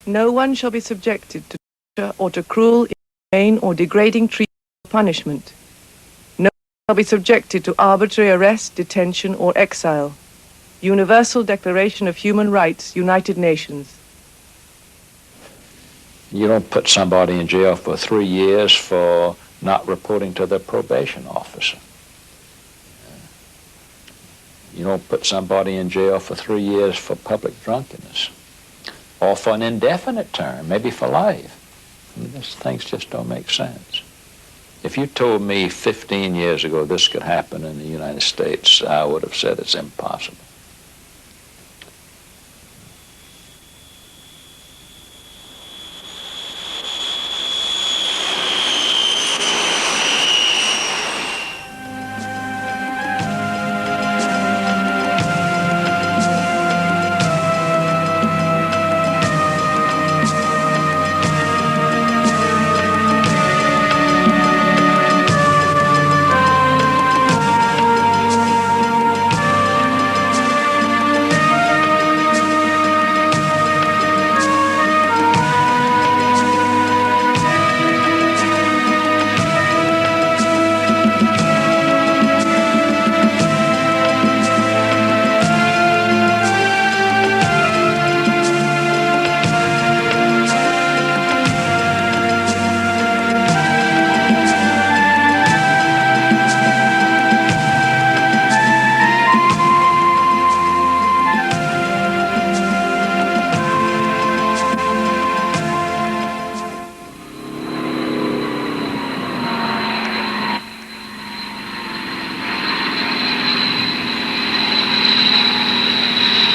No one shall be subjected to torture or to cruel, inhumane, or degrading treatment or punishment. No one shall be subjected to arbitrary arrest, detention, or exile. Universal Declaration of Human Rights, United Nations. You don't put somebody in jail for 3 years for not reporting to their probation officer. You don't put somebody in jail for 3 years for public drunkenness, or for an indefinite term, maybe for life. I mean, these things just don't make sense. If you told me 15 years ago this could happen in the United States, I would have said it's impossible.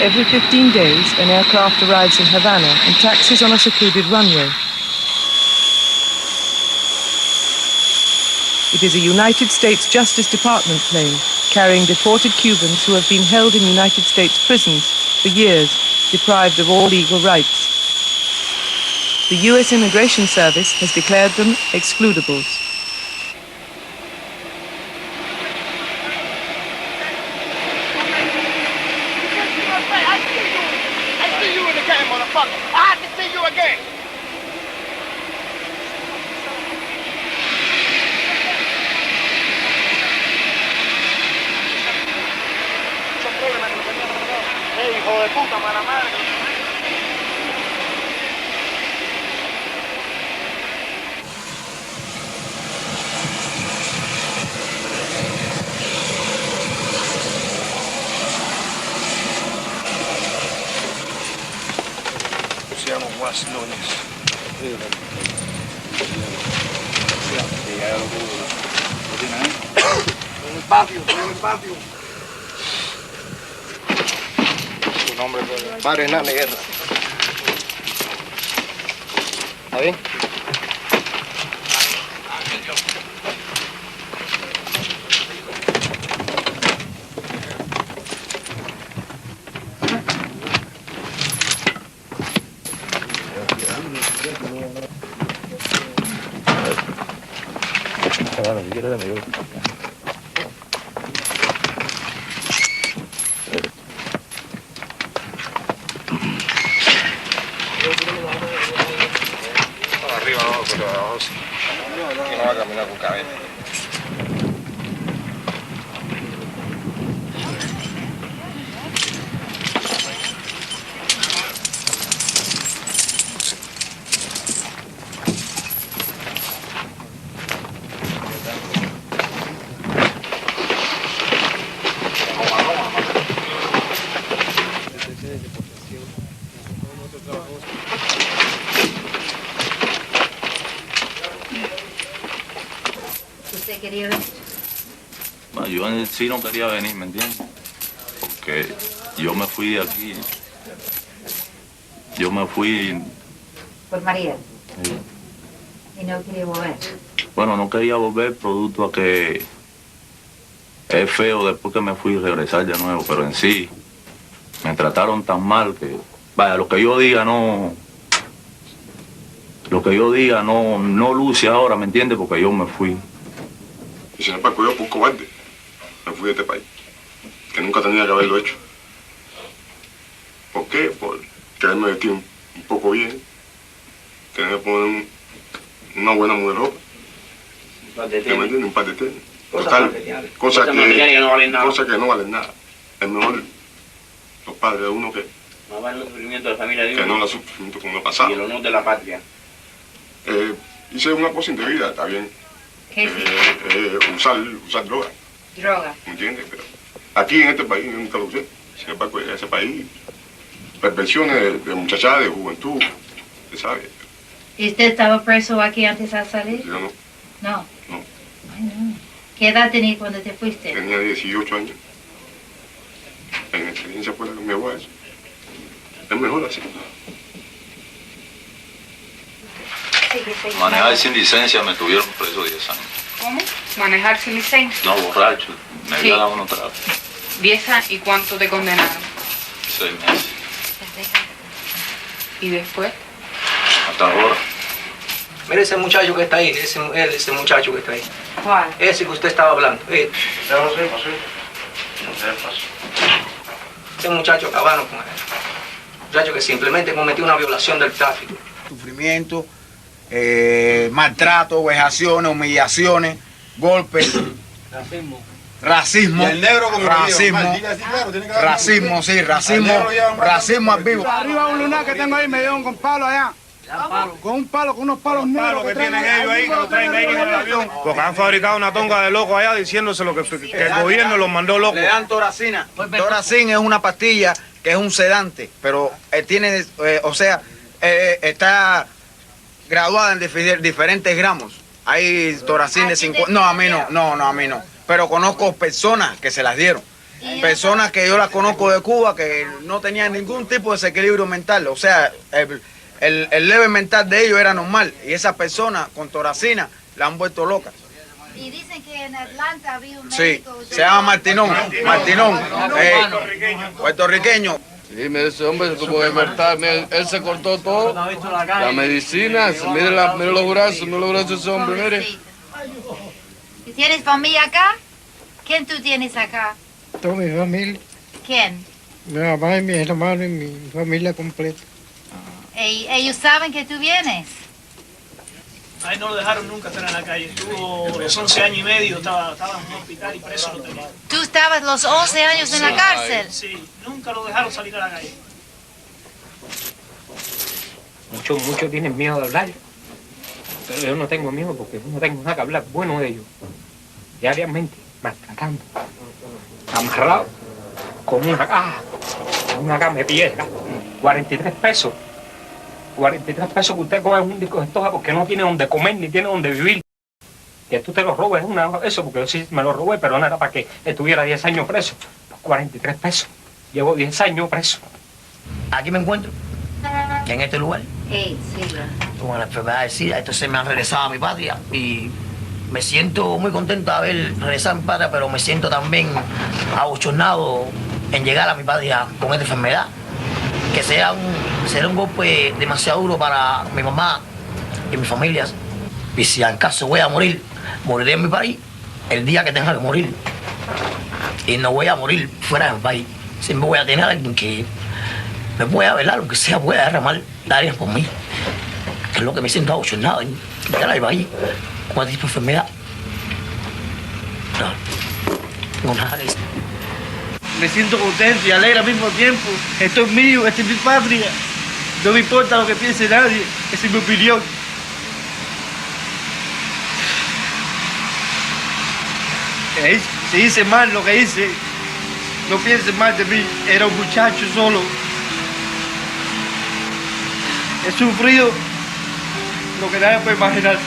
Every 15 days, an aircraft arrives in Havana and taxis on a secluded runway. It is a United States Justice Department plane carrying deported Cubans who have been held in United States prisons for years, deprived of all legal rights. The U.S. Immigration Service has declared them excludables. Su nombre es Padre Hernández Guerra. ¿Está bien? Si quieres, amigo. Arriba, no, pero abajo sí. Que no va a caminar con cabeza. Quería venir. Bueno, yo en sí no quería venir, ¿me entiendes? Porque yo me fui de aquí. Yo me fui... Por Mariel. Sí. Y no quería volver. Bueno, no quería volver producto a que es feo después que me fui regresar de nuevo, pero en sí me trataron tan mal que, vaya, lo que yo diga no luce ahora, ¿me entiendes? Porque yo me fui. Y sin embargo yo, por cobarde, me fui de este país, que nunca tenía que haberlo hecho. ¿Por qué? Por quererme vestir un poco bien, tener que poner una buena mujer ropa. Un par de ¿Me entiendes? tenis. Un par de tenis. Cosas Total, materiales. cosas materiales que no valen nada. Cosas que no valen nada. Es mejor los padres de uno que Más vale el sufrimiento de la familia de uno. no la sufrimiento con lo pasado. Y el honor de la patria. Hice una cosa indebida, está bien. ¿Qué hiciste? Usar droga, Droga. ¿me entiendes? Pero aquí en este país yo nunca lo usé. Sin embargo, en ese país, perversiones de muchachada, de juventud, ¿se sabe? ¿Y usted estaba preso aquí antes de salir? Yo no, No. no. Ay, no. ¿Qué edad tenías cuando te fuiste? Tenía 18 años. En experiencia fuera con mi abuela. Es mejor así. Manejar sin licencia me tuvieron preso 10 años. ¿Cómo? Manejar sin licencia. No, borracho. Me Sí. había dado unos tragos. 10 años. ¿Y cuánto te condenaron? 6 meses. ¿Y después? Hasta ahora. Mire ese muchacho que está ahí, ese muchacho que está ahí. ¿Cuál? Ese que usted estaba hablando. Ese muchacho cubano con él. Muchacho que simplemente cometió una violación del tráfico. Sufrimiento, maltrato, vejaciones, humillaciones, golpes, racismo, Y el negro con el racismo, video. Dile así, claro, tiene que dar racismo, un sí, racismo, negro lleva un racismo al vivo. Arriba un lunar que tengo ahí me dieron con palo allá. Con un palo, con unos palos negros que tienen ellos ahí, que lo traen ahí en el avión. Porque han fabricado una tonga de locos allá diciéndose lo que el gobierno los mandó locos. Le dan toracina. Toracina es una pastilla que es un sedante, pero tiene, está graduada en diferentes gramos. Hay toracina de 50. No, a mí no. Pero conozco personas que se las dieron. Personas que yo las conozco de Cuba que no tenían ningún tipo de desequilibrio mental. O sea, el leve mental de ellos era normal. Y esas personas con toracina la han vuelto locas. Y dicen que en Atlanta había un Sí, médico... se llama Martinón, puertorriqueño. Sí, mire, ese hombre se tuvo que matar, mire, él se cortó todo, la medicina, mire los brazos de ese hombre, mire. ¿Y tienes familia acá? ¿Quién tú tienes acá? Toda mi familia, ¿Quién? mi mamá y mi hermano y mi familia completa. Ellos saben que tú vienes. A él no lo dejaron nunca estar en la calle. Estuvo los 11 años y medio, estaba en un hospital y preso lo tenía. ¿Tú estabas los 11 años en la cárcel? Sí, nunca lo dejaron salir a la calle. Muchos tienen miedo de hablar, pero yo no tengo miedo porque no tengo nada que hablar bueno de ellos. Diariamente, maltratando, amarrado, con una caja de piedra, 43 pesos. 43 pesos que usted coge un disco de estoja porque no tiene donde comer ni tiene donde vivir. Que tú te lo robes, eso, porque yo sí me lo robé, pero no era para que estuviera 10 años preso. 43 pesos. Llevo 10 años preso. Aquí me encuentro, en este lugar, Sí. con la enfermedad de SIDA. Entonces me han regresado a mi patria y me siento muy contento de haber regresado a mi patria, pero me siento también abochornado en llegar a mi patria con esta enfermedad. Que será un golpe demasiado duro para mi mamá y mi familia. Y si al caso voy a morir, moriré en mi país el día que tenga que morir. Y no voy a morir fuera del país. Siempre voy a tener a alguien que me pueda velar, lo que sea, pueda derramar lágrimas por mí. Que es lo que me siento abochornado en estar al país con este tipo de enfermedad. No nada de eso. Me siento contento y alegre al mismo tiempo. Esto es mío, esta es mi patria. No me importa lo que piense nadie, esa es mi opinión. Si hice mal lo que hice, no piensen mal de mí. Era un muchacho solo. He sufrido lo que nadie puede imaginar.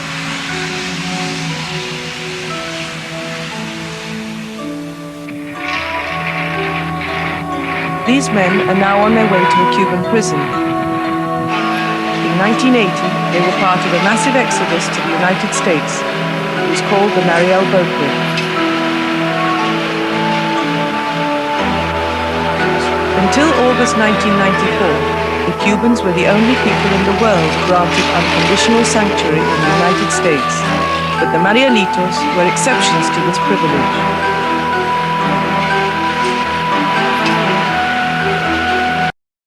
These men are now on their way to a Cuban prison. In 1980, they were part of a massive exodus to the United States. It was called the Mariel boat bridge. Until August 1994, the Cubans were the only people in the world granted unconditional sanctuary in the United States, but the Marielitos were exceptions to this privilege.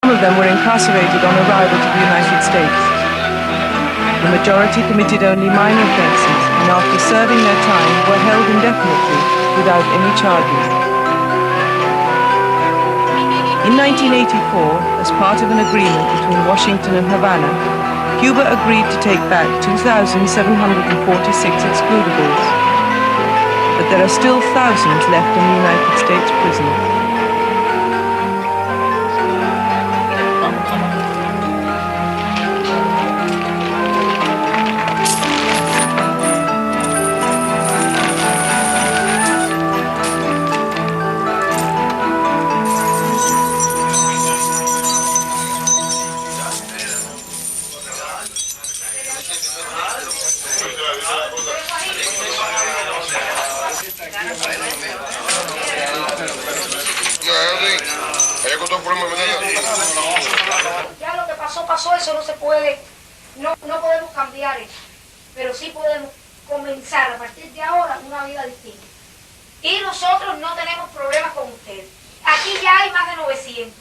Some of them were incarcerated on arrival to the United States. The majority committed only minor offences and after serving their time were held indefinitely without any charges. In 1984, as part of an agreement between Washington and Havana, Cuba agreed to take back 2,746 excludables. But there are still thousands left in the United States prisons. Ya lo que pasó, pasó, eso no se puede, no podemos cambiar eso, pero sí podemos comenzar a partir de ahora una vida distinta. Y nosotros no tenemos problemas con ustedes. Aquí ya hay más de 900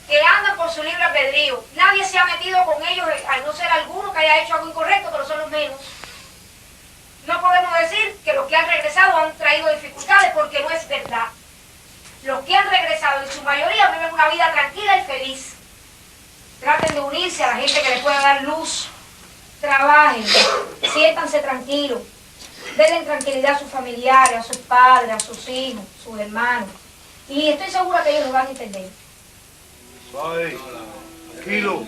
que andan por su libre albedrío. Nadie se ha metido con ellos, a no ser alguno que haya hecho algo incorrecto, pero son los menos. No podemos decir que los que han regresado han traído dificultades porque no es verdad. Los que han regresado, en su mayoría, viven una vida tranquila y feliz. Traten de unirse a la gente que les pueda dar luz. Trabajen, siéntanse tranquilos. Denle tranquilidad a sus familiares, a sus padres, a sus hijos, sus hermanos. Y estoy segura que ellos lo van a entender. Suave, tranquilo.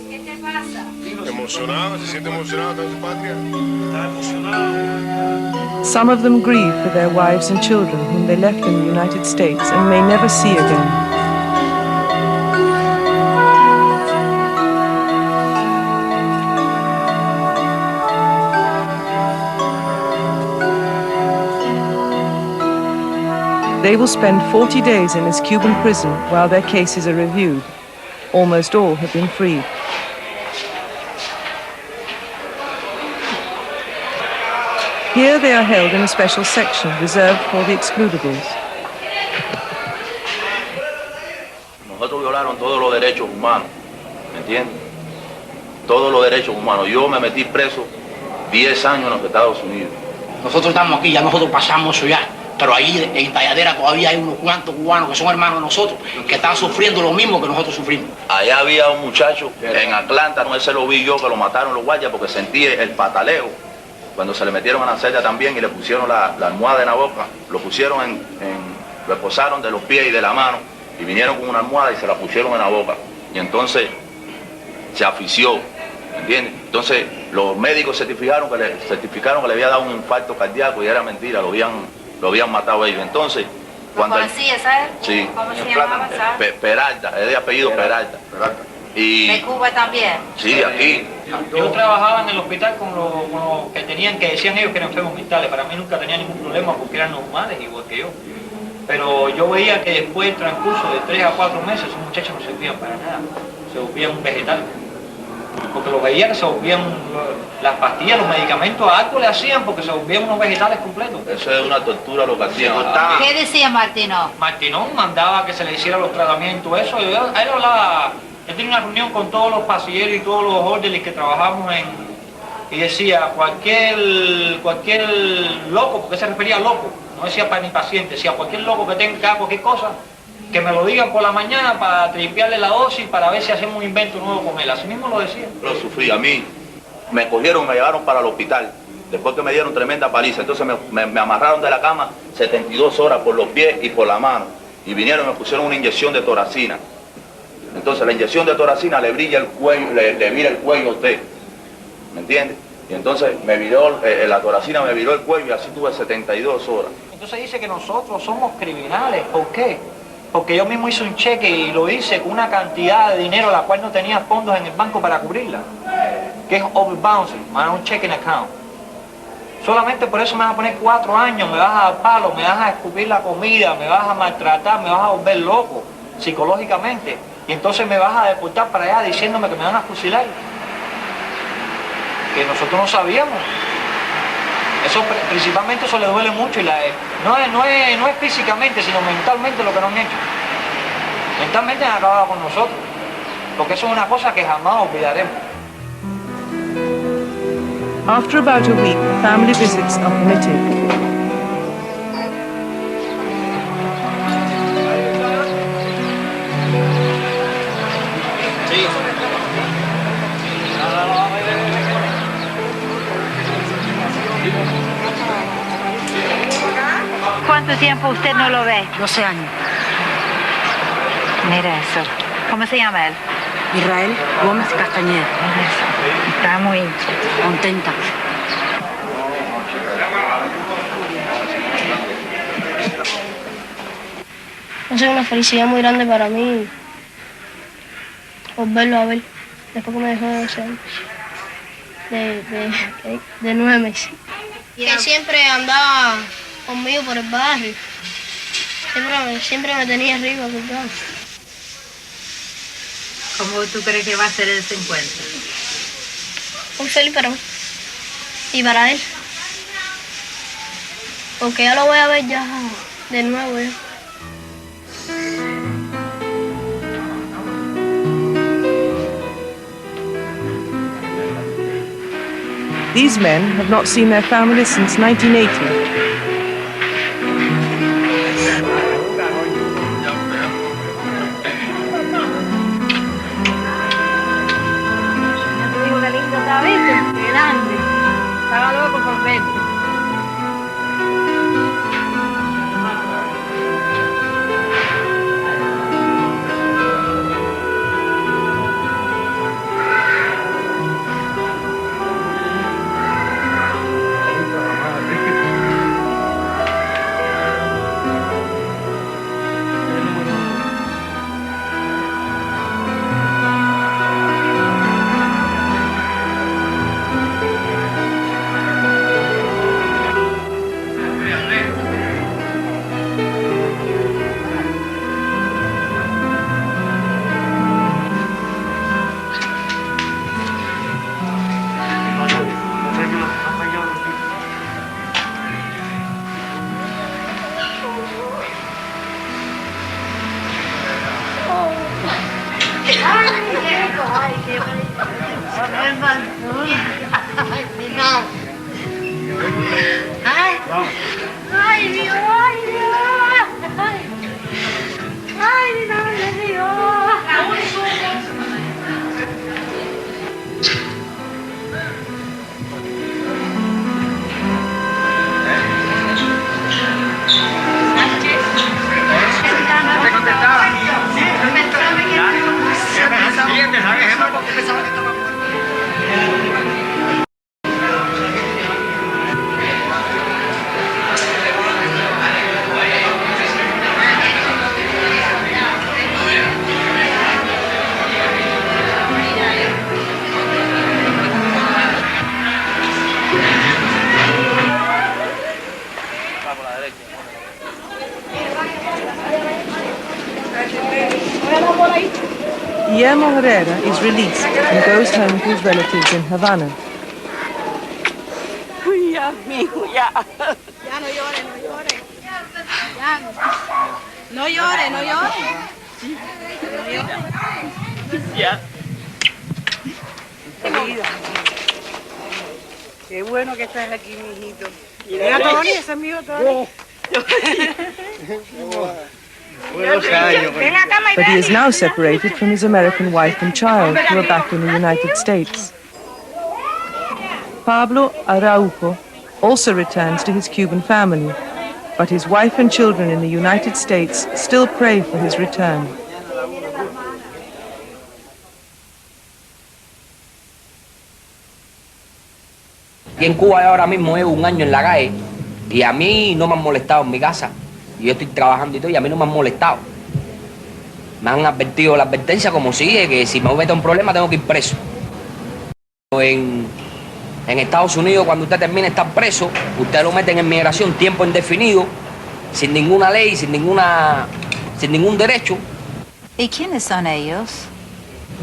¿Qué te pasa? Emocionado, se siente emocionado con su patria. Está emocionado. Some of them grieve for their wives and children whom they left in the United States and may never see again. They will spend 40 days in this Cuban prison while their cases are reviewed. Almost all have been freed. Here they are held in a special section reserved for the Excludables. Nosotros violaron todos los derechos humanos, ¿me entiendes? Todos los derechos humanos. Yo me metí preso 10 años en los Estados Unidos. Nosotros estamos aquí, ya nosotros pasamos eso ya. Pero ahí en Talladera todavía hay unos cuantos cubanos que son hermanos de nosotros, que están sufriendo lo mismo que nosotros sufrimos. Allá había un muchacho en Atlanta, no ese lo vi yo, que lo mataron los guardias porque sentí el pataleo. Cuando se le metieron a la celda también y le pusieron la almohada en la boca, lo pusieron lo esposaron de los pies y de la mano y vinieron con una almohada y se la pusieron en la boca. Y entonces se asfixió, ¿entiendes? Entonces los médicos certificaron que le había dado un infarto cardíaco y era mentira, lo habían matado ellos. Entonces, cuando ¿Lo conocías, sabes? Sí. ¿Cómo se llamaba, sabes? Peralta, es de apellido Peralta. Y De Cuba también. sí, de aquí. Yo trabajaba en el hospital con los que decían ellos que eran enfermos mentales. Para mí nunca tenía ningún problema porque eran normales, igual que yo. Pero yo veía que después del transcurso de 3 a 4 meses, esos muchachos no servían para nada. Se volvían un vegetal. Porque lo veía que se volvían las pastillas, los medicamentos, algo le hacían porque se volvían unos vegetales completos. Eso es una tortura lo que hacían. ¿Qué decía Martino? Martinón mandaba que se le hicieran los tratamientos, eso. Él hablaba, él tenía una reunión con todos los pasilleros y todos los órdenes que trabajamos y decía, cualquier loco, porque se refería a loco, no decía ni paciente, decía cualquier loco que tenga cualquier cosa, que me lo digan por la mañana para tripliarle la dosis para ver si hacemos un invento nuevo con él. Así mismo lo decía. Lo sufrí. A mí me cogieron, me llevaron para el hospital, después que me dieron tremenda paliza. Entonces me amarraron de la cama 72 horas por los pies y por la mano. Y vinieron y me pusieron una inyección de toracina. Entonces la inyección de toracina le brilla el cuello, le vira el cuello a usted. ¿Me entiende? Y entonces me viró, la toracina me viró el cuello y así tuve 72 horas. Entonces dice que nosotros somos criminales. ¿Por qué? Porque yo mismo hice un cheque y lo hice con una cantidad de dinero la cual no tenía fondos en el banco para cubrirla, que es overbouncing, un checking account. Solamente por eso me vas a poner 4 años, me vas a dar palo, me vas a escupir la comida, me vas a maltratar, me vas a volver loco psicológicamente. Y entonces me vas a deportar para allá diciéndome que me van a fusilar. Que nosotros no sabíamos. Eso principalmente eso le duele mucho y no es físicamente, sino mentalmente lo que nos han hecho. Mentalmente han acabado con nosotros, porque eso es una cosa que jamás olvidaremos. After about a week, family visits are permitted. ¿Cuánto tiempo usted no lo ve? 12 años. Mira eso. ¿Cómo se llama él? Israel Gómez Castañeda. Está muy contenta. Es una felicidad muy grande para mí volverlo a ver después que me dejó de 12 años, de 9 meses. Que siempre andaba conmigo por el barrio, siempre me tenía arriba, ¿verdad? ¿Cómo tú crees que va a ser ese encuentro? Muy feliz para mí y para él, porque ya lo voy a ver ya de nuevo. Ya. These men have not seen their families since 1980. Qué lindo está, ¿viste? Qué grande. Estaba loco por verte. Is released and goes home to his relatives in Havana. Ya, mijo, ya. Ya no llore, no llore. Ya no. No llore, no llore. No llore. Ya. Querida. Qué bueno que estás aquí, mijito. Mira, Tony, ese es mío, Tony. But he is now separated from his American wife and child, who are back in the United States. Pablo Araujo also returns to his Cuban family, but his wife and children in the United States still pray for his return. Y en Cuba ahora mismo llevo un año en la calle y a mí no me han molestado en mi casa. Yo estoy trabajando y todo y a mí no me han molestado. Me han advertido la advertencia como sigue, que si me meto en un problema tengo que ir preso. En Estados Unidos, cuando usted termina de estar preso, usted lo meten en migración tiempo indefinido, sin ninguna ley, sin ningún derecho. ¿Y quiénes son ellos?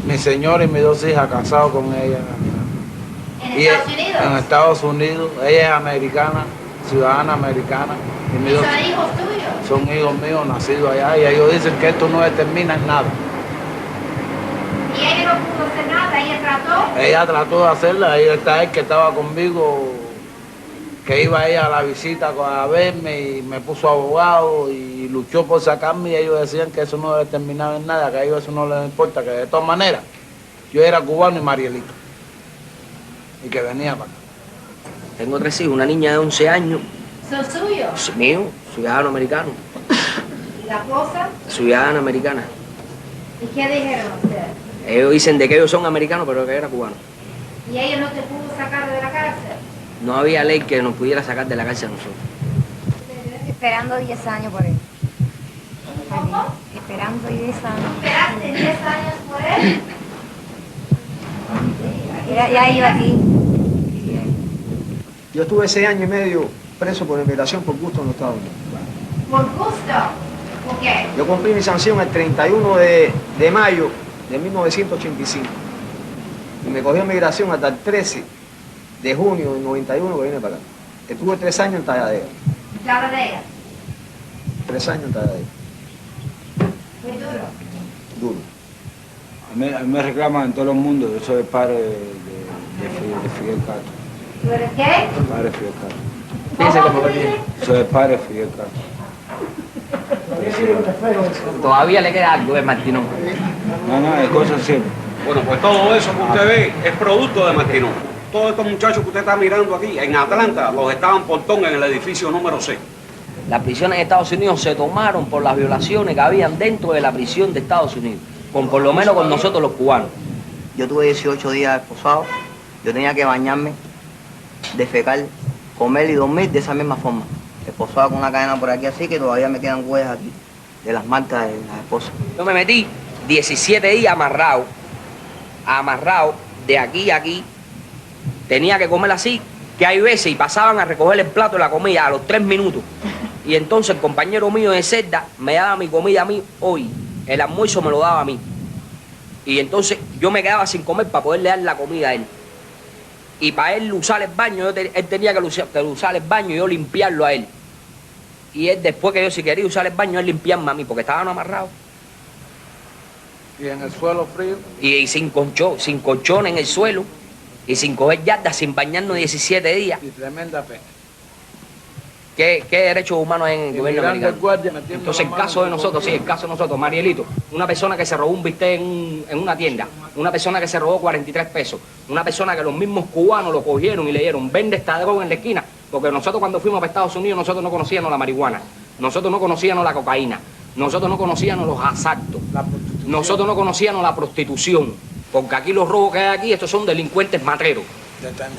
Mi señora y mis 2 hijas, casados con ella. ¿En Estados Unidos? En Estados Unidos. Ella es americana, ciudadana americana. Y mis ¿Son 2 hijos tuyos? son hijos míos nacidos allá y ellos dicen que esto no determina en nada. ¿Y ella no pudo hacer nada? ¿Ella Ella trató de hacerla, ahí está él que estaba conmigo, que iba ella a la visita a verme y me puso abogado y luchó por sacarme y ellos decían que eso no determinaba en nada, que a ellos eso no les importa, que de todas maneras yo era cubano y Marielito y que venía para acá. Tengo 3 hijos, una niña de 11 años. ¿Son suyos? Es mío, ciudadano americano. ¿Y la esposa? Ciudadana americana. ¿Y qué dijeron ustedes? Ellos dicen de que ellos son americanos, pero que era cubano. ¿Y ellos no te pudo sacar de la cárcel? No había ley que nos pudiera sacar de la cárcel a nosotros. Esperando 10 años por él. ¿Cómo? Esperando 10 años. ¿Esperaste 10 años por él? Ya iba aquí. Yo estuve 6 años y medio preso por inmigración por gusto en los Estados Unidos. ¿Por gusto? ¿Por qué? Yo cumplí mi sanción el 31 de mayo de 1985. Y me cogió inmigración hasta el 13 de junio del 91 que vine para acá. Estuve 3 años en Talladega. ¿Talladega? 3 años en Talladega. ¿Muy duro? Duro. A mí me reclaman en todo el mundo, yo soy el padre de Fidel Castro. ¿Tú eres qué? El padre de Fidel Castro. Fíjense cómo lo tiene. Soy el padre de Fidel Castro. Todavía le queda algo de Martinón. No, es cosa siempre. Bueno, pues todo eso que usted ve es producto de Martinón. Todos estos muchachos que usted está mirando aquí, en Atlanta, los estaban portón en el edificio número 6. Las prisiones en Estados Unidos se tomaron por las violaciones que habían dentro de la prisión de Estados Unidos, por lo menos con nosotros los cubanos. Yo tuve 18 días esposado, yo tenía que bañarme, defecar, comer y dormir de esa misma forma. Esposado con una cadena por aquí así que todavía me quedan huellas aquí de las marcas de las esposas. Yo me metí 17 días amarrado de aquí a aquí. Tenía que comer así, que hay veces y pasaban a recoger el plato de la comida a los 3 minutos. Y entonces el compañero mío de celda me daba mi comida a mí hoy. El almuerzo me lo daba a mí. Y entonces yo me quedaba sin comer para poderle dar la comida a él. Y para él usar el baño, él tenía que usar el baño y yo limpiarlo a él. Y él después que yo si quería usar el baño, él limpiarme a mí, porque estaban amarrados. Y en el suelo frío. Y sin colchón en el suelo. Y sin coger yardas, sin bañarnos 17 días. Y tremenda pena. ¿Qué derechos humanos hay en el gobierno americano? Entonces el caso de nosotros, sí, el caso de nosotros, Marielito, una persona que se robó un bistec en una tienda, una persona que se robó 43 pesos, una persona que los mismos cubanos lo cogieron y le dieron, vende esta droga en la esquina, porque nosotros cuando fuimos para Estados Unidos, nosotros no conocíamos la marihuana, nosotros no conocíamos la cocaína, nosotros no conocíamos los asaltos, nosotros no conocíamos la prostitución, porque aquí los robos que hay aquí, estos son delincuentes matreros.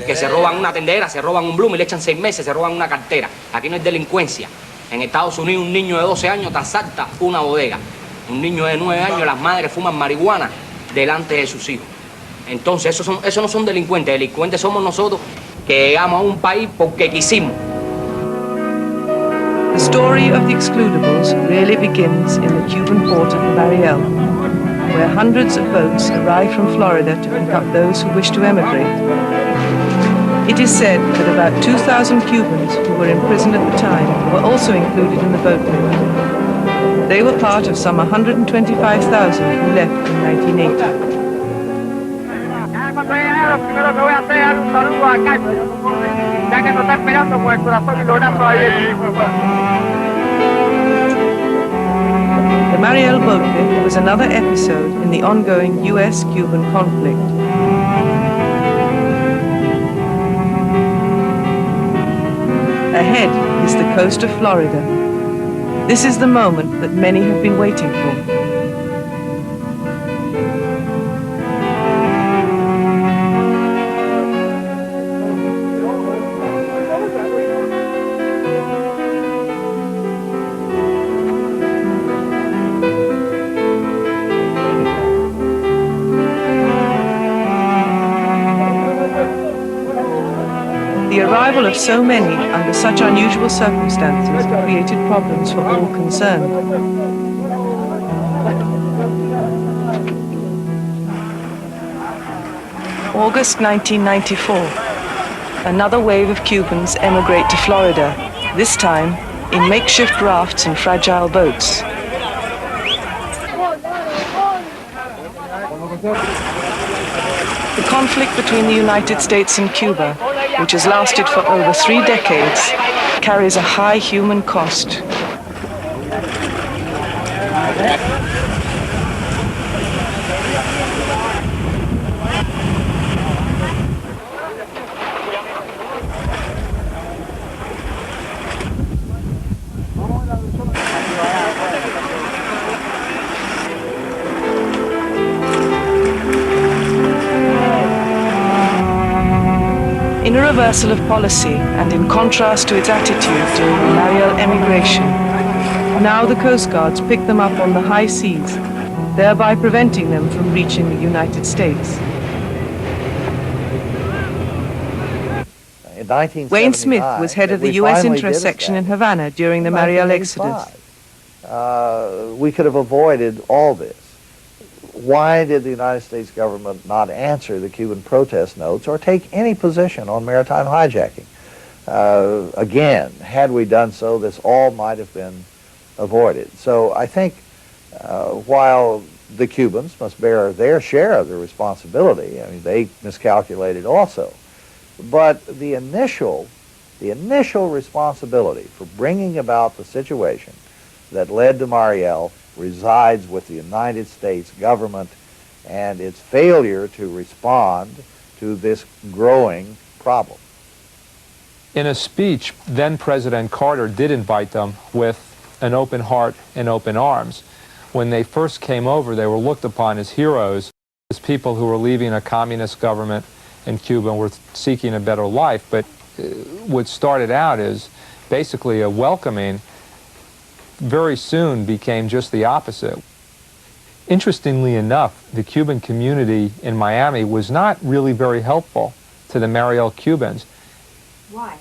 Que se roban una tendera, se roban un bloom y le echan 6 meses, se roban una cartera. Aquí no es delincuencia. En Estados Unidos un niño de 12 años te asalta una bodega. Un niño de 9 años, las madres fuman marihuana delante de sus hijos. Entonces, esos no son delincuentes. Delincuentes somos nosotros que llegamos a un país porque quisimos. The story of the Excludables really begins in the Cuban port of Mariel, where hundreds of boats arrive from Florida to pick up those who wish to emigrate. It is said that about 2,000 Cubans who were in prison at the time were also included in the boat movement. They were part of some 125,000 who left in 1980. Primero que voy a hacer es dar un saludo a Cacho, ya que nos está esperando con el corazón y los brazos abiertos. The Mariel boat trip was another episode in the ongoing US-Cuban conflict. Ahead is the coast of Florida. This is the moment that many have been waiting for. The arrival of so many under such unusual circumstances created problems for all concerned. August 1994. Another wave of Cubans emigrate to Florida, this time in makeshift rafts and fragile boats. The conflict between the United States and Cuba, which has lasted for over 3 decades, carries a high human cost. In a reversal of policy and in contrast to its attitude during the Mariel emigration, now the Coast Guards pick them up on the high seas, thereby preventing them from reaching the United States. Wayne Smith was head of the U.S. interest section in Havana during the Mariel exodus. We could have avoided all this. Why did the United States government not answer the Cuban protest notes or take any position on maritime hijacking? Again, had we done so, this all might have been avoided. So I think while the Cubans must bear their share of the responsibility, I mean, they miscalculated also, but the initial responsibility for bringing about the situation that led to Mariel resides with the United States government and its failure to respond to this growing problem. In a speech, then President Carter did invite them with an open heart and open arms. When they first came over, they were looked upon as heroes, as people who were leaving a communist government in Cuba and were seeking a better life. But what started out as basically a welcoming very soon became just the opposite. Interestingly enough, the Cuban community in Miami was not really very helpful to the Mariel Cubans. Why?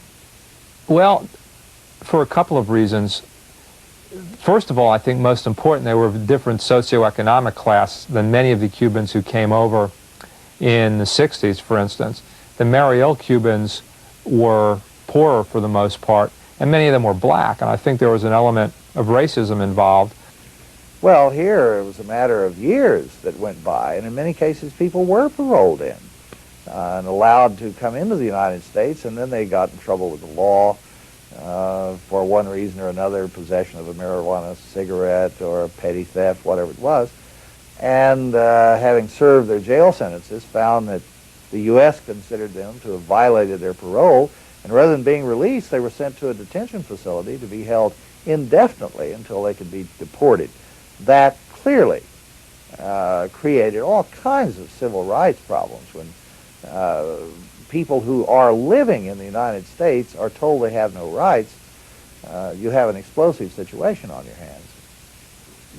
Well, for a couple of reasons. First of all, I think most important, they were of a different socioeconomic class than many of the Cubans who came over in the 60s, for instance. The Mariel Cubans were poorer for the most part, and many of them were black, and I think there was an element of racism involved. Well, here it was a matter of years that went by, and in many cases people were paroled in and allowed to come into the United States, and then they got in trouble with the law for one reason or another, possession of a marijuana cigarette or a petty theft, whatever it was, and having served their jail sentences, found that the U.S. considered them to have violated their parole, and rather than being released, they were sent to a detention facility to be held indefinitely until they could be deported. That clearly created all kinds of civil rights problems when people who are living in the United States are told they have no rights. You have an explosive situation on your hands.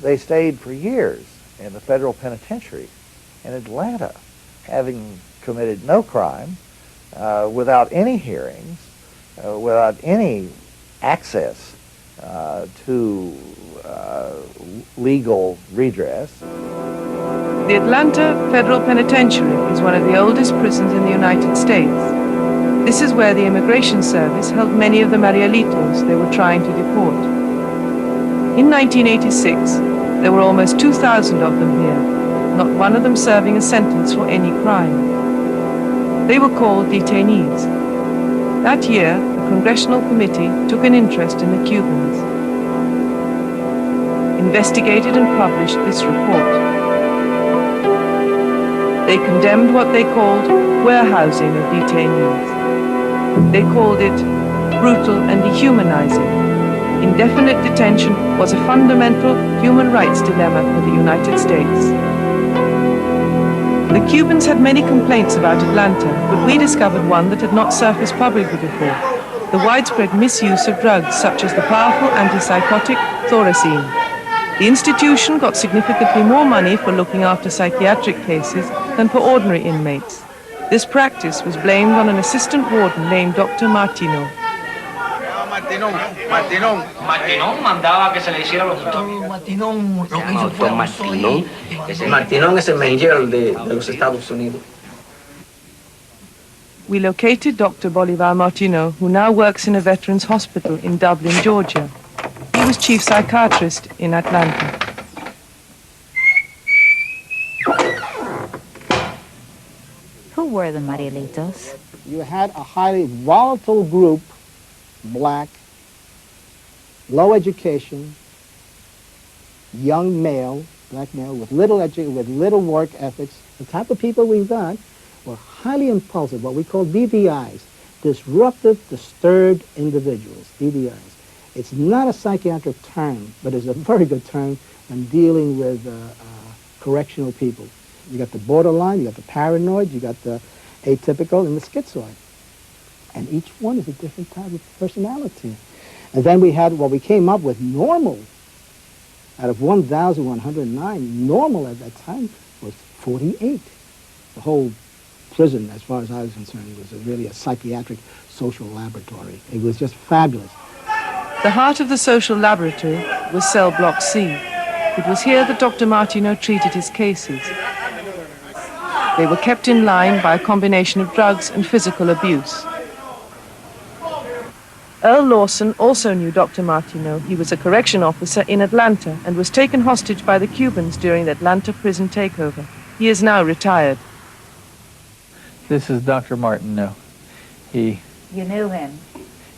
They stayed for years in the federal penitentiary in Atlanta, having committed no crime, without any hearings, without any access to legal redress. The Atlanta Federal Penitentiary is one of the oldest prisons in the United States. This is where the Immigration Service held many of the Marielitos they were trying to deport. In 1986, there were almost 2,000 of them here, not one of them serving a sentence for any crime. They were called detainees. That year, a congressional committee took an interest in the Cubans, investigated and published this report. They condemned what they called warehousing of detainees. They called it brutal and dehumanizing. Indefinite detention was a fundamental human rights dilemma for the United States. The Cubans had many complaints about Atlanta, but we discovered one that had not surfaced publicly before: the widespread misuse of drugs such as the powerful antipsychotic Thorazine. The institution got significantly more money for looking after psychiatric cases than for ordinary inmates. This practice was blamed on an assistant warden named Dr. Martino. Martinón mandaba que se le hiciera los Martinón lo que hizo fue Martinón es el manager de los Estados Unidos. We located Dr. Bolivar Martino, who now works in a veterans hospital in Dublin, Georgia. He was chief psychiatrist in Atlanta. Who were the Marielitos? You had a highly volatile group, black, low education, young male, black male, with little work ethics. The type of people we got were highly impulsive, what we call DDIs, disruptive, disturbed individuals, DDIs. It's not a psychiatric term, but it's a very good term when dealing with correctional people. You got the borderline, you got the paranoid, you got the atypical, and the schizoid. And each one is a different type of personality. And then we had what we came up with normal. Out of 1,109, normal at that time was 48. The whole prison, as far as I was concerned, was really a psychiatric social laboratory. It was just fabulous. The heart of the social laboratory was cell block C. It was here that Dr. Martineau treated his cases. They were kept in line by a combination of drugs and physical abuse. Earl Lawson also knew Dr. Martineau. He was a correction officer in Atlanta and was taken hostage by the Cubans during the Atlanta prison takeover. He is now retired. This is Dr. Martineau. You knew him?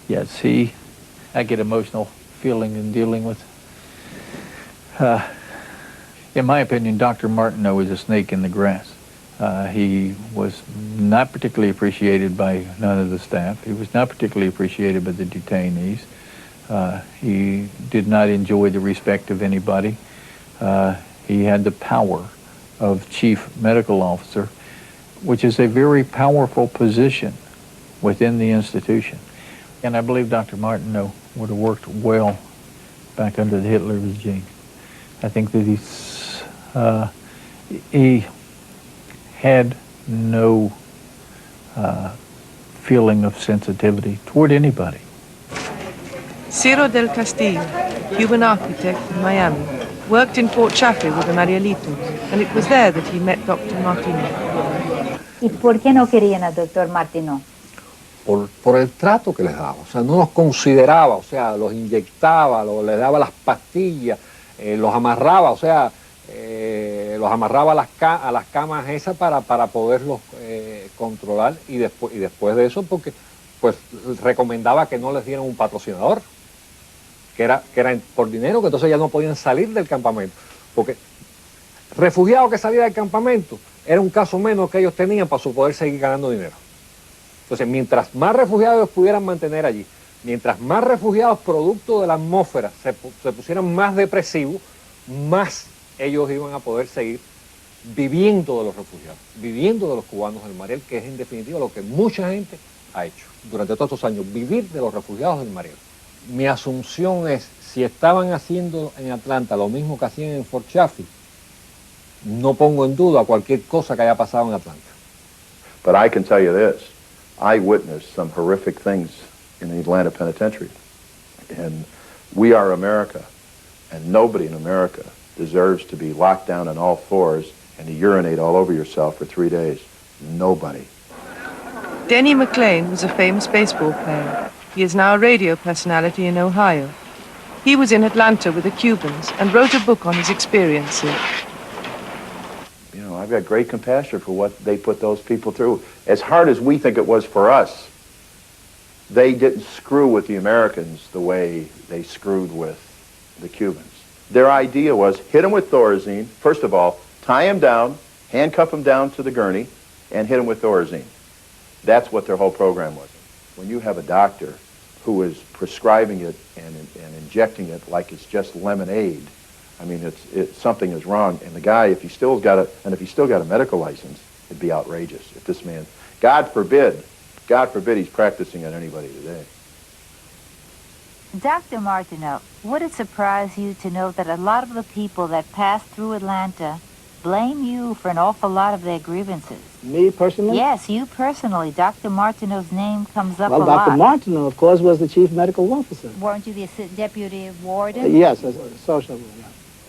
Yes, I get emotional feeling in dealing with. In my opinion, Dr. Martineau is a snake in the grass. He was not particularly appreciated by none of the staff. He was not particularly appreciated by the detainees. He did not enjoy the respect of anybody. He had the power of chief medical officer, which is a very powerful position within the institution. And I believe Dr. Martineau would have worked well back under the Hitler regime. I think that he had no feeling of sensitivity toward anybody. Ciro del Castillo, Cuban architect in Miami, worked in Fort Chaffee with the Marielitos, and it was there that he met Dr. Martineau. ¿Y por qué no querían al doctor Martineau? Por el trato que les daba, o sea, no los consideraba, o sea, los inyectaba, les daba las pastillas, los amarraba, o sea, los amarraba a las camas esas para poderlos controlar y después de eso, porque pues recomendaba que no les dieran un patrocinador, que era por dinero, que entonces ya no podían salir del campamento, porque refugiado que salía del campamento era un caso menos que ellos tenían para poder seguir ganando dinero. Entonces, mientras más refugiados pudieran mantener allí, mientras más refugiados producto de la atmósfera se pusieran más depresivos, más ellos iban a poder seguir viviendo de los refugiados, viviendo de los cubanos del Mariel, que es en definitiva lo que mucha gente ha hecho durante todos estos años, vivir de los refugiados del Mariel. Mi asunción es, si estaban haciendo en Atlanta lo mismo que hacían en Fort Chaffee, no pongo en duda cualquier cosa que haya pasado en Atlanta. But I can tell you this, I witnessed some horrific things in the Atlanta penitentiary. And we are America, and nobody in America deserves to be locked down on all fours and to urinate all over yourself for 3 days. Nobody. Denny McLean was a famous baseball player. He is now a radio personality in Ohio. He was in Atlanta with the Cubans and wrote a book on his experiences. You know, I've got great compassion for what they put those people through. As hard as we think it was for us, they didn't screw with the Americans the way they screwed with the Cubans. Their idea was hit them with Thorazine. First of all, tie him down, handcuff him down to the gurney, and hit him with Thorazine. That's what their whole program was. When you have a doctor who is prescribing it and injecting it like it's just lemonade, I mean, something is wrong. And the guy, if he still got a medical license, it'd be outrageous if this man, God forbid he's practicing on anybody today. Dr. Martineau, would it surprise you to know that a lot of the people that passed through Atlanta blame you for an awful lot of their grievances? Me personally? Yes, you personally. Dr. Martineau's name comes up a lot. lot. Dr. Martineau, of course, was the chief medical officer. Weren't you the deputy warden? Yes, social.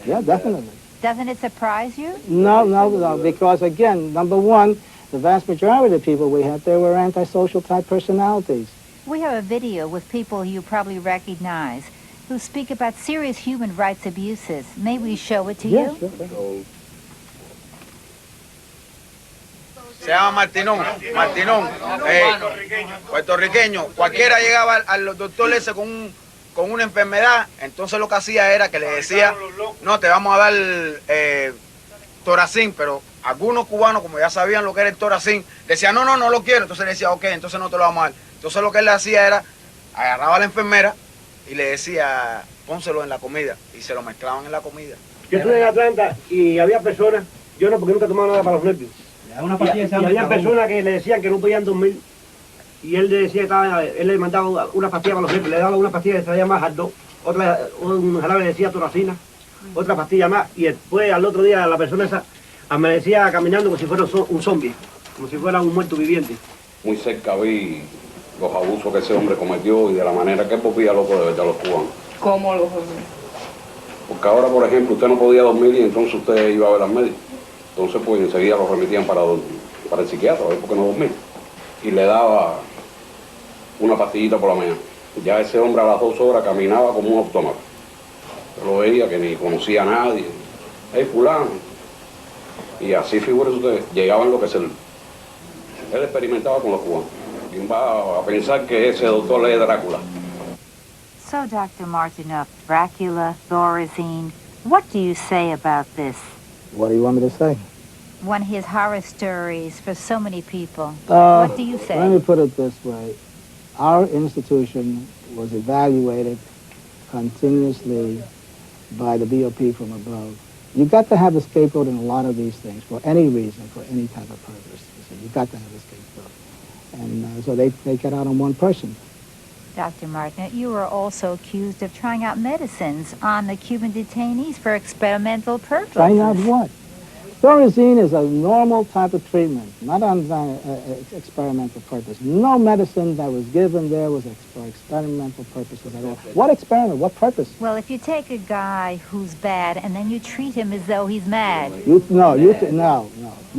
Yeah, definitely. Doesn't it surprise you? No, because again, number one, the vast majority of the people we had there were antisocial type personalities. We have a video with people you probably recognize who speak about serious human rights abuses. May we show it to you? Sure. se llama Martinón, puertorriqueño. Cualquiera llegaba al doctor ese con una enfermedad, entonces lo que hacía era que le decía, no, te vamos a dar toracín, pero algunos cubanos, como ya sabían lo que era el toracín, decían, no lo quiero, entonces le decía, ok, entonces no te lo vamos a dar. Entonces lo que él le hacía era, agarraba a la enfermera y le decía, pónselo en la comida, y se lo mezclaban en la comida. Yo estuve en Atlanta y había personas, yo no, porque nunca tomaba nada para los nervios. Y había personas que le decían que no podían dormir. Y él le decía que él le mandaba una pastilla para los nervios, le daba una pastilla que traía más ardor, otra, un jarabe le decía toracina, otra pastilla más, y después al otro día la persona esa amanecía caminando como si fuera un zombie, como si fuera un muerto viviente. Muy cerca vi los abusos que ese hombre cometió y de la manera que él volvía loco de verdad a los cubanos. ¿Cómo los Porque ahora, por ejemplo, usted no podía dormir y entonces usted iba a ver al médico. Entonces, pues enseguida lo remitían para el psiquiatra, a ver por qué no dormía. Y le daba una pastillita por la mañana. Ya ese hombre a las 2 horas caminaba como un autómata. Yo lo veía que ni conocía a nadie. ¡Hey, fulano! Y así, figúrese usted, llegaba a enloquecer. Él experimentaba con los cubanos. ¿Quién va a pensar que ese doctor es Drácula? So, Dr. Martinoff, Dracula, Thorazine, what do you say about this? What do you want me to say? One of his horror stories for so many people. What do you say? Let me put it this way. Our institution was evaluated continuously by the BOP from above. You've got to have a scapegoat in a lot of these things for any reason, for any type of purpose. So you've got to have a scapegoat. And so they take it out on one person. Dr. Martin, you were also accused of trying out medicines on the Cuban detainees for experimental purposes. Trying out what? Thorazine is a normal type of treatment, not on experimental purpose. No medicine that was given there was for experimental purposes at all. What experiment? What purpose? Well, if you take a guy who's bad and then you treat him as though he's mad. No. You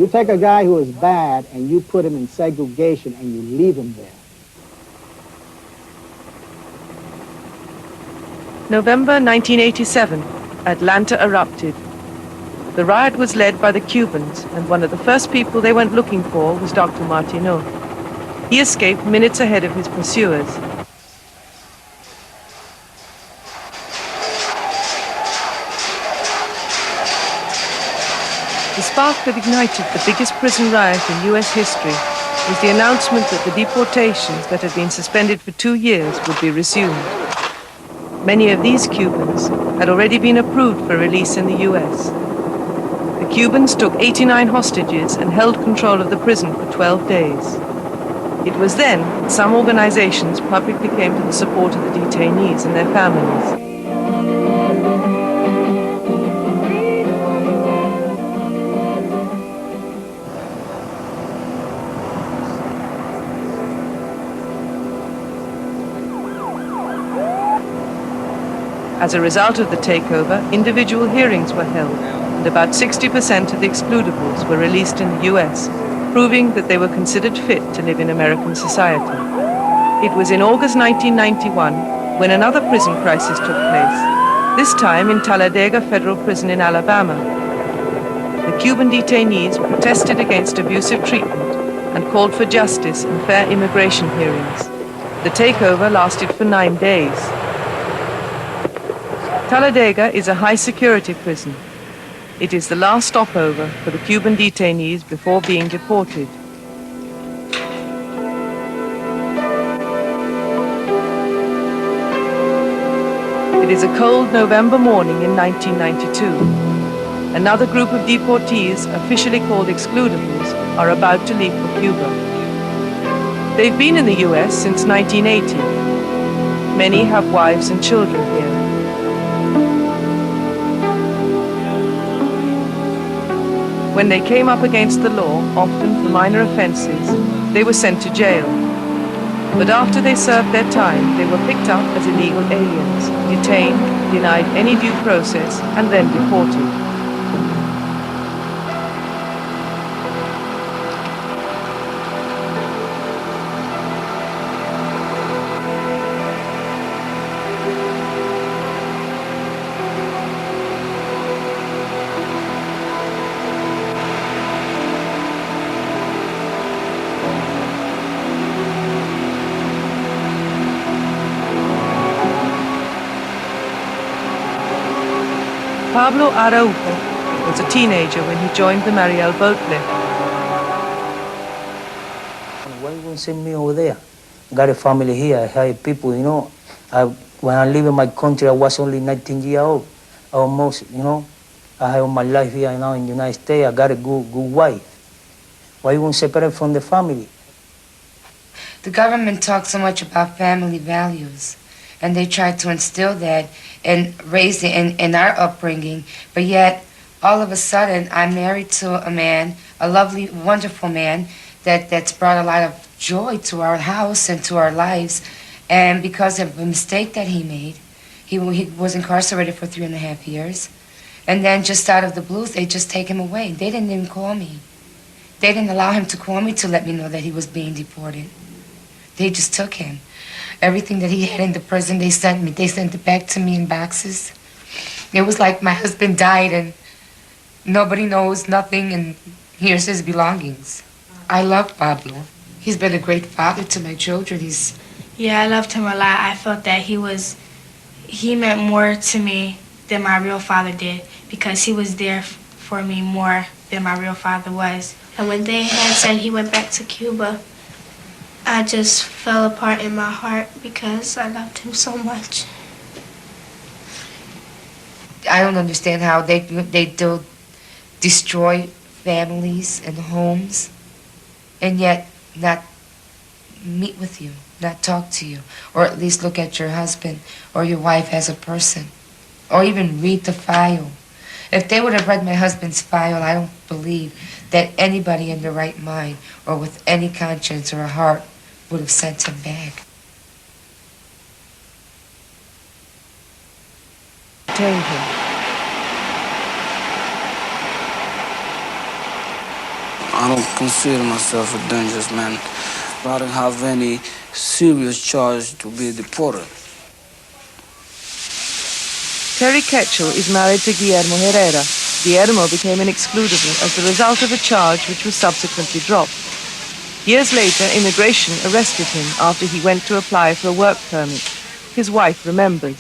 take a guy who is bad and you put him in segregation and you leave him there. November 1987, Atlanta erupted. The riot was led by the Cubans, and one of the first people they went looking for was Dr. Martineau. He escaped minutes ahead of his pursuers. The spark that ignited the biggest prison riot in US history was the announcement that the deportations that had been suspended for 2 years would be resumed. Many of these Cubans had already been approved for release in the US. The Cubans took 89 hostages and held control of the prison for 12 days. It was then that some organizations publicly came to the support of the detainees and their families. As a result of the takeover, individual hearings were held, and about 60% of the Excludables were released in the US, proving that they were considered fit to live in American society. It was in August 1991 when another prison crisis took place, this time in Talladega Federal Prison in Alabama. The Cuban detainees protested against abusive treatment and called for justice and fair immigration hearings. The takeover lasted for 9 days. Talladega is a high-security prison. It is the last stopover for the Cuban detainees before being deported. It is a cold November morning in 1992. Another group of deportees, officially called Excludables, are about to leave for Cuba. They've been in the US since 1980. Many have wives and children here. When they came up against the law, often for minor offenses, they were sent to jail. But after they served their time, they were picked up as illegal aliens, detained, denied any due process, and then deported. Pablo Araujo was a teenager when he joined the Mariel boat lift. Why you won't send me over there? I got a family here. I have people, you know. When I live in my country, I was only 19 years old, almost, you know. I have my life here now in the United States. I got a good wife. Why you won't separate from the family? The government talks so much about family values, and they try to instill that and raise it in our upbringing, but yet, all of a sudden, I'm married to a man, a lovely, wonderful man, that's brought a lot of joy to our house and to our lives, and because of a mistake that he made, he was incarcerated for 3.5 years, and then just out of the blues, they just take him away. They didn't even call me. They didn't allow him to call me to let me know that he was being deported. They just took him. Everything that he had in the prison, they sent it back to me in boxes. It was like my husband died and nobody knows nothing, and here's his belongings. I love Pablo. He's been a great father to my children. Yeah, I loved him a lot. I felt that he meant more to me than my real father did, because he was there for me more than my real father was. And when they had said he went back to Cuba, I just fell apart in my heart because I loved him so much. I don't understand how they do destroy families and homes, and yet not meet with you, not talk to you, or at least look at your husband or your wife as a person, or even read the file. If they would have read my husband's file, I don't believe that anybody in their right mind or with any conscience or a heart would have sent him back. Detained him. I don't consider myself a dangerous man. I don't have any serious charge to be deported. Terry Ketchel is married to Guillermo Herrera. Guillermo became an excludable as the result of a charge which was subsequently dropped. Years later, immigration arrested him after he went to apply for a work permit. His wife remembers.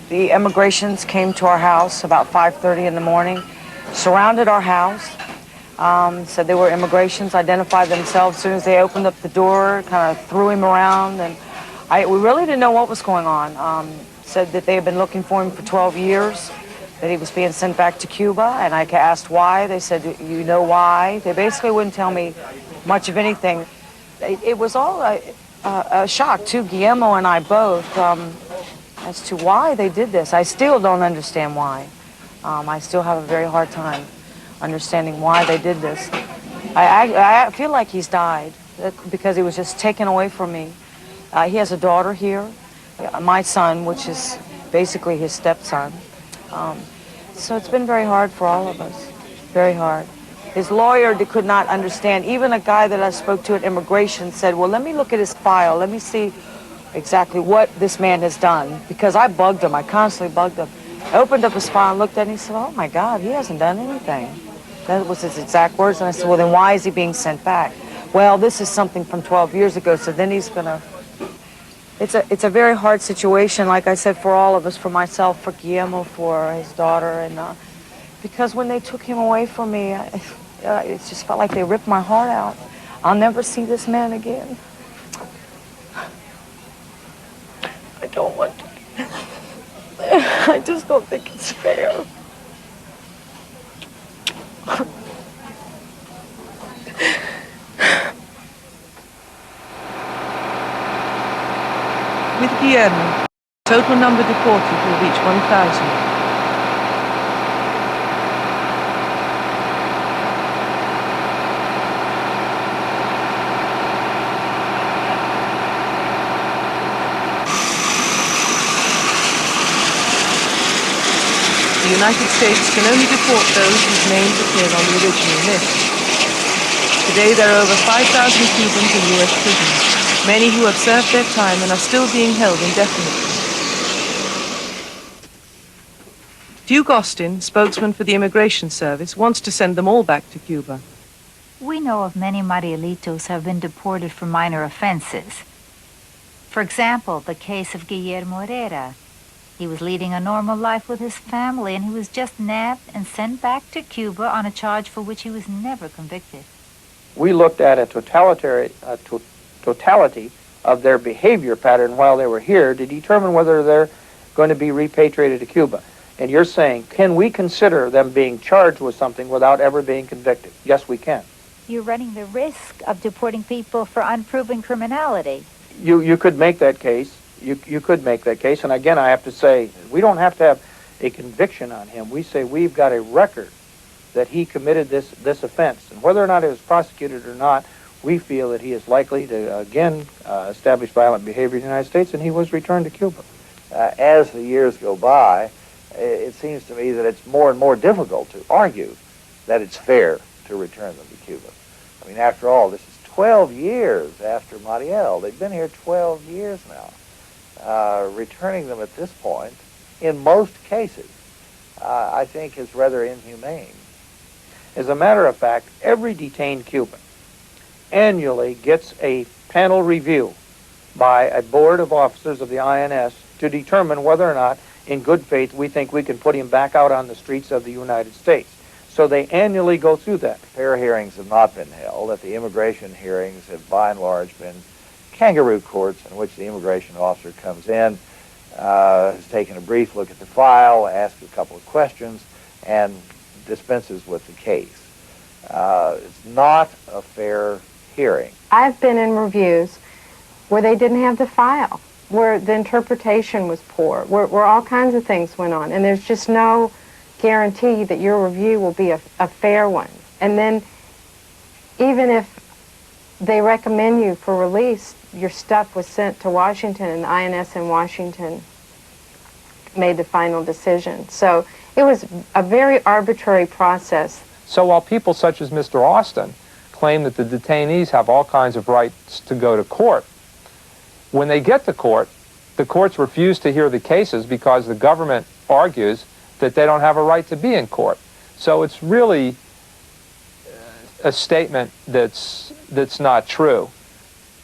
The immigrations came to our house about 5:30 in the morning, surrounded our house, said they were immigrations, identified themselves. As soon as they opened up the door, kind of threw him around, and we really didn't know what was going on. Said that they had been looking for him for 12 years, that he was being sent back to Cuba, and I asked why. They said, you know why? They basically wouldn't tell me much of anything. It was all a shock to Guillermo and I both as to why they did this. I still don't understand why. I still have a very hard time understanding why they did this. I feel like he's died because he was just taken away from me. He has a daughter here, my son, which is basically his stepson. So it's been very hard for all of us, very hard. His lawyer could not understand. Even a guy that I spoke to at immigration said, well, let me look at his file. Let me see exactly what this man has done. Because I bugged him. I constantly bugged him. I opened up his file and looked at it and he said, oh, my God, he hasn't done anything. That was his exact words. And I said, well, then why is he being sent back? Well, this is something from 12 years ago, so then he's going to... It's a very hard situation, like I said, for all of us, for myself, for Guillermo, for his daughter, and because when they took him away from me, it just felt like they ripped my heart out. I'll never see this man again. I don't want to. I just don't think it's fair. With Guillermo, total number deported will reach 1,000. The United States can only deport those whose names appeared on the original list. Today there are over 5,000 Cubans in US prisons. Many who have served their time and are still being held indefinitely. Duke Austin, spokesman for the Immigration Service, wants to send them all back to Cuba. We know of many Marielitos have been deported for minor offenses. For example, the case of Guillermo Herrera. He was leading a normal life with his family, and he was just nabbed and sent back to Cuba on a charge for which he was never convicted. We looked at a totality of their behavior pattern while they were here to determine whether they're going to be repatriated to Cuba. And you're saying, can we consider them being charged with something without ever being convicted? Yes, we can. You're running the risk of deporting people for unproven criminality. You could make that case. You could make that case. And again, I have to say, we don't have to have a conviction on him. We say we've got a record that he committed this offense. And whether or not it was prosecuted or not, we feel that he is likely to, again, establish violent behavior in the United States, and he was returned to Cuba. As the years go by, it seems to me that it's more and more difficult to argue that it's fair to return them to Cuba. I mean, after all, this is 12 years after Mariel. They've been here 12 years now. Returning them at this point, in most cases, I think is rather inhumane. As a matter of fact, every detained Cuban annually gets a panel review by a board of officers of the INS to determine whether or not, in good faith, we think we can put him back out on the streets of the United States. So they annually go through that. Fair hearings have not been held, that the immigration hearings have by and large been kangaroo courts in which the immigration officer comes in, has taken a brief look at the file, asks a couple of questions, and dispenses with the case. It's not a fair hearing. I've been in reviews where they didn't have the file, where the interpretation was poor, where all kinds of things went on, and there's just no guarantee that your review will be a fair one. And then even if they recommend you for release, your stuff was sent to Washington, and the INS in Washington made the final decision. So it was a very arbitrary process. So while people such as Mr. Austin claim that the detainees have all kinds of rights to go to court, when they get to court, the courts refuse to hear the cases because the government argues that they don't have a right to be in court. So it's really a statement that's not true.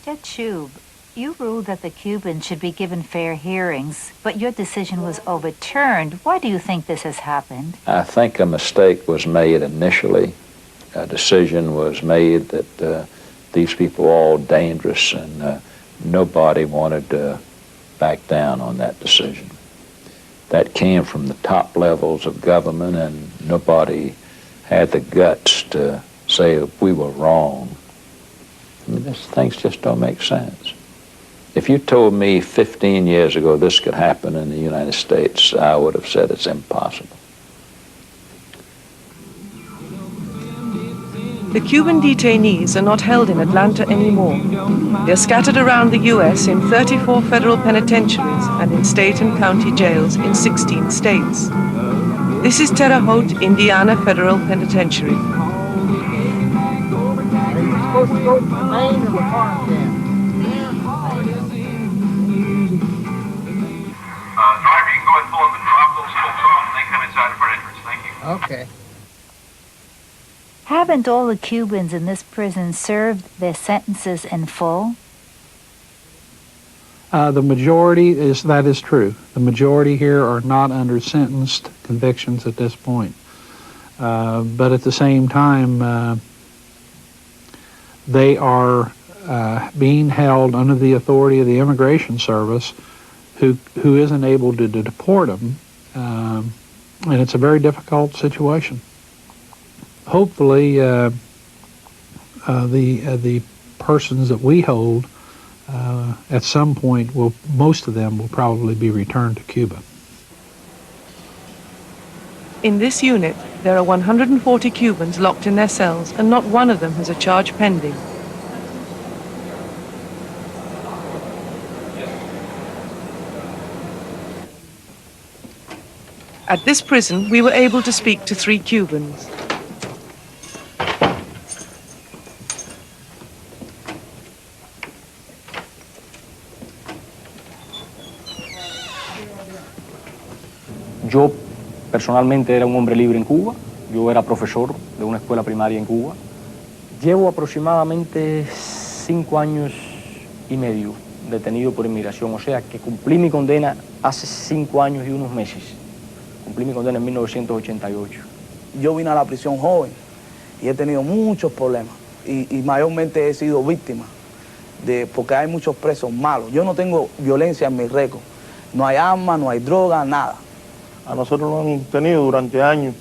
Judge Shub, you ruled that the Cubans should be given fair hearings, but your decision was overturned. Why do you think this has happened? I think a mistake was made initially. A decision was made that these people are all dangerous, and nobody wanted to back down on that decision. That came from the top levels of government, and nobody had the guts to say we were wrong. I mean, these things just don't make sense. If you told me 15 years ago this could happen in the United States, I would have said it's impossible. The Cuban detainees are not held in Atlanta anymore. They're scattered around the U.S. in 34 federal penitentiaries and in state and county jails in 16 states. This is Terre Haute, Indiana Federal Penitentiary. Supposed to go to Maine or the farm camp? Driver, you can go ahead and pull up and drop those folks off and they come inside the front entrance. Thank you. Okay. Haven't all the Cubans in this prison served their sentences in full? The majority that is true. The majority here are not under sentenced convictions at this point. But at the same time, they are being held under the authority of the Immigration Service, who isn't able to deport them, and it's a very difficult situation. Hopefully, the persons that we hold at some point most of them will probably be returned to Cuba. In this unit, there are 140 Cubans locked in their cells, and not one of them has a charge pending. At this prison, we were able to speak to 3 Cubans. Yo personalmente era un hombre libre en Cuba, yo era profesor de una escuela primaria en Cuba. Llevo aproximadamente 5 años y medio detenido por inmigración, o sea que cumplí mi condena hace 5 años y unos meses. Cumplí mi condena en 1988. Yo vine a la prisión joven y he tenido muchos problemas y mayormente he sido víctima porque hay muchos presos malos. Yo no tengo violencia en mi récord. No hay armas, no hay droga, nada. A nosotros nos han tenido durante años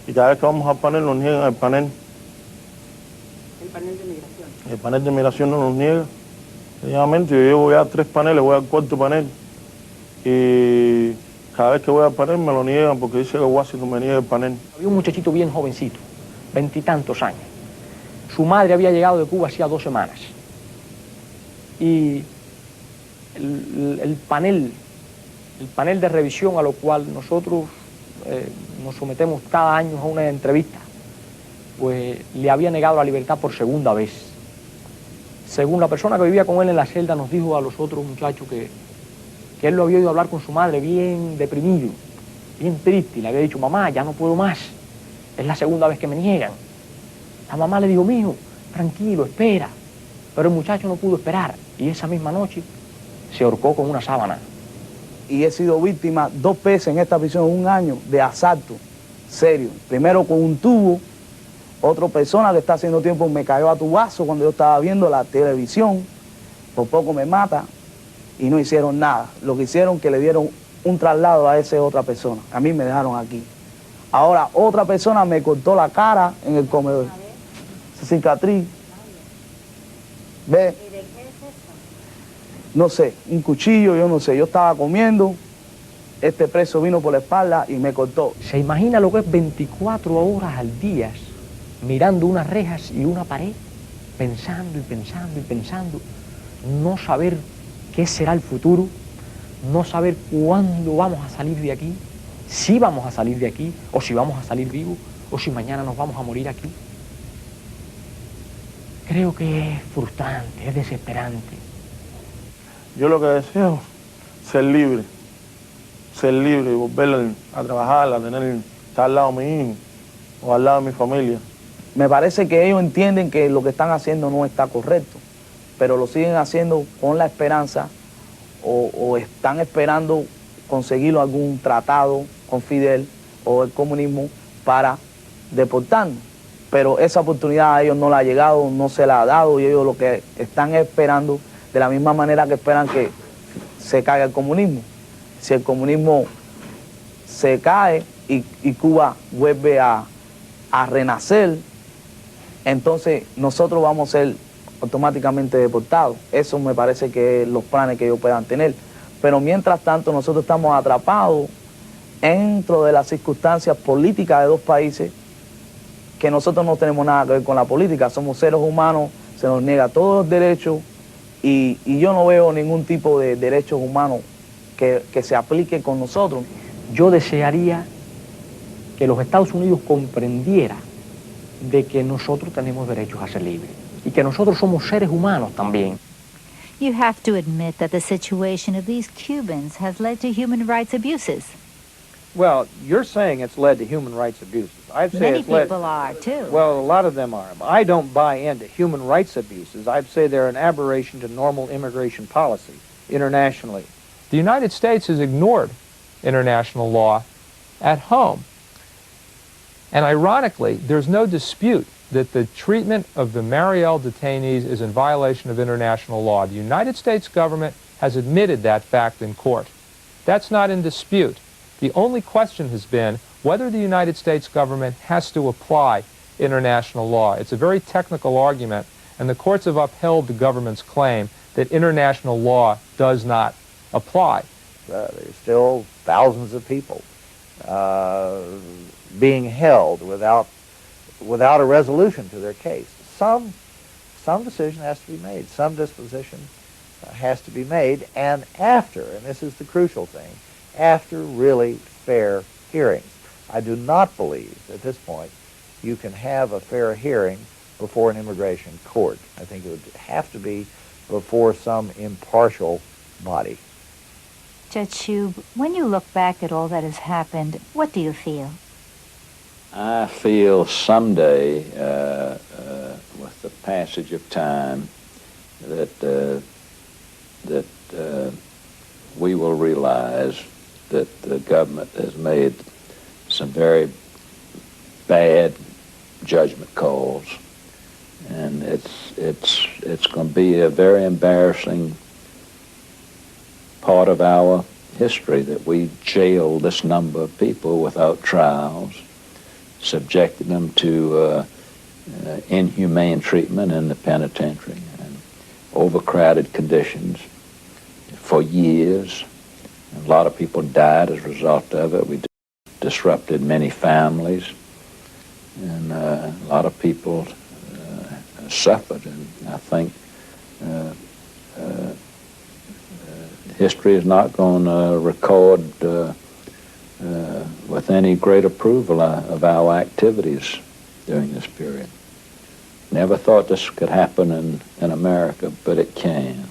y cada vez que vamos al panel nos niegan el panel. El panel de migración. El panel de migración no nos niega. Sencillamente yo llevo ya 3 paneles, voy al 4.º panel y cada vez que voy al panel me lo niegan porque dice que Washington me niega el panel. Había un muchachito bien jovencito, 20 y tantos años. Su madre había llegado de Cuba hacía 2 semanas. Y el panel de revisión a lo cual nosotros nos sometemos cada año a una entrevista, pues le había negado la libertad por segunda vez. Según la persona que vivía con él en la celda, nos dijo a los otros muchachos que él lo había oído hablar con su madre bien deprimido, bien triste, y le había dicho: mamá, ya no puedo más, es la segunda vez que me niegan. La mamá le dijo: mijo, tranquilo, espera. Pero el muchacho no pudo esperar y esa misma noche se ahorcó con una sábana. Y he sido víctima 2 veces en esta prisión en 1 año de asalto serio. Primero con un tubo, otra persona que está haciendo tiempo me cayó a tubazo cuando yo estaba viendo la televisión, por poco me mata y no hicieron nada. Lo que hicieron que le dieron un traslado a esa otra persona. A mí me dejaron aquí. Ahora otra persona me cortó la cara en el comedor. Esa cicatriz. ¿Ve? No sé, un cuchillo, yo no sé. Yo estaba comiendo, este preso vino por la espalda y me cortó. ¿Se imagina lo que es 24 horas al día mirando unas rejas y una pared, pensando y pensando y pensando, no saber qué será el futuro, no saber cuándo vamos a salir de aquí, si vamos a salir de aquí, o si vamos a salir vivos, o si mañana nos vamos a morir aquí? Creo que es frustrante, es desesperante. Yo lo que deseo es ser libre y volver a trabajar, a estar al lado de mi hijo o al lado de mi familia. Me parece que ellos entienden que lo que están haciendo no está correcto, pero lo siguen haciendo con la esperanza o están esperando conseguir algún tratado con Fidel o el comunismo para deportarnos. Pero esa oportunidad a ellos no la ha llegado, no se la ha dado y ellos lo que están esperando, de la misma manera que esperan que se caiga el comunismo. Si el comunismo se cae y Cuba vuelve a renacer, entonces nosotros vamos a ser automáticamente deportados. Eso me parece que es los planes que ellos puedan tener. Pero mientras tanto nosotros estamos atrapados dentro de las circunstancias políticas de 2 países que nosotros no tenemos nada que ver con la política. Somos seres humanos, se nos niega todos los derechos y yo no veo ningún tipo de derechos humanos que se aplique con nosotros. Yo desearía que los Estados Unidos comprendieran de que nosotros tenemos derechos a ser libres y que nosotros somos seres humanos también. You have to admit that the situation of these Cubans has led to human rights abuses. Well, you're saying it's led to human rights abuses. I'd say Many it's led... people are, too. Well, a lot of them are. But I don't buy into human rights abuses. I'd say they're an aberration to normal immigration policy internationally. The United States has ignored international law at home. And ironically, there's no dispute that the treatment of the Mariel detainees is in violation of international law. The United States government has admitted that fact in court. That's not in dispute. The only question has been whether the United States government has to apply international law. It's a very technical argument, and the courts have upheld the government's claim that international law does not apply. There's still thousands of people being held without a resolution to their case. Some decision has to be made. Some disposition has to be made, and after, and this is the crucial thing, after really fair hearings. I do not believe at this point you can have a fair hearing before an immigration court. I think it would have to be before some impartial body. Judge Shub, when you look back at all that has happened, what do you feel? I feel someday, with the passage of time, that we will realize that the government has made some very bad judgment calls, and it's going to be a very embarrassing part of our history that we jailed this number of people without trials, subjected them to inhumane treatment in the penitentiary and overcrowded conditions for years. A lot of people died as a result of it. We disrupted many families, and a lot of people suffered. And I think history is not going to record with any great approval of our activities during this period. Never thought this could happen in America, but it can.